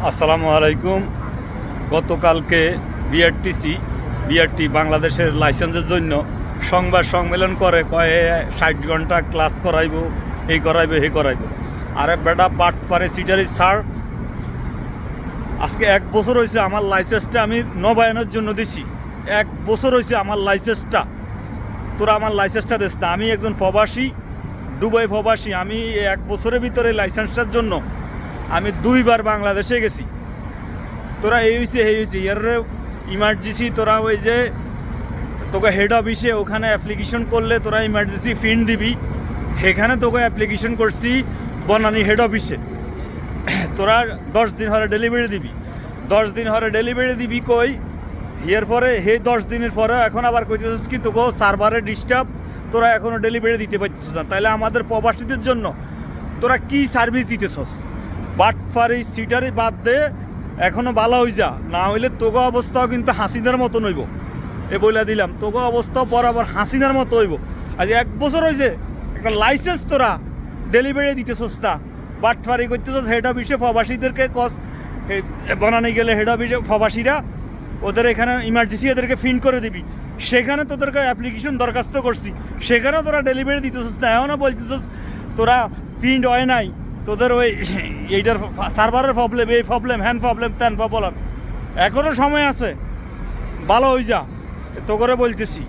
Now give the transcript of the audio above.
আসসালামু আলাইকুম। গতকালকে বিআরটি বাংলাদেশের লাইসেন্সের জন্য সংবাদ সম্মেলন করে কয়ে 60 ঘন্টা ক্লাস করাইব, এই করাইব হে করাইব। আরে বেটা বাট পারে সিটারি ছাড়। আজকে 1 বছর হয়েছে আমার লাইসেন্সটা আমি নবায়নের জন্য দিছি। 1 বছর হয়েছে আমার লাইসেন্সটা, তোরা আমার লাইসেন্সটা দিস না। আমি একজন প্রবাসী, দুবাই প্রবাসী। আমি 1 বছরের ভিতরে লাইসেন্সটার জন্য আমি 2 বার বাংলাদেশে গেছি। তোরা এই হয়েছে এর ইমার্জেন্সি। তোরা ওই যে তোকে হেড অফিসে ওখানে অ্যাপ্লিকেশন করলে তোরা ইমার্জেন্সি ফিন দিবি, সেখানে তোকে অ্যাপ্লিকেশন করছি বনানী হেড অফিসে। তোরা 10 দিন হরে ডেলিভারি দিবি, 10 দিন হরে ডেলিভারি দিবি। কই এর পরে 10 দিনের পরে এখন আবার কইতেছিস কি তোকে সার্ভারে ডিস্টার্ব, তোরা এখনও ডেলিভারি দিতে পারছিস না। তাইলে আমাদের প্রবাসীদের জন্য তোরা কি সার্ভিস দিতেছস? বাটফারি সিটারি বাদ দে, এখনও ভালো হয়ে যা, না হইলে তোগো অবস্থাও কিন্তু হাসিনার মতো নইব। এ বইলা দিলাম, তোগো অবস্থাও বরাবর হাসিনার মতো হইব। আজ 1 বছর হয়েছে একটা লাইসেন্স তোরা ডেলিভারি দিতেছস না, বাটফারি করতেছস। হেড অফিসে প্রবাসীদেরকে বনানি গেলে হেড অফিসে প্রবাসীরা ওদের এখানে ইমার্জেন্সি এদেরকে ফিন করে দিবি, সেখানে তোদেরকে অ্যাপ্লিকেশন দরখাস্ত করছি, সেখানেও তোরা ডেলিভারি দিতেছস না। এখনও বলতেছস তোরা ফিন্ড হয় নাই, তোদের ওই এইটার সার্ভারের প্রবলেম, এই প্রবলেম, হ্যান প্রবলেম, ত্যান প্রবলেম। এখনও সময় আছে, ভালো হয়ে যা, তো করে বলতেছি।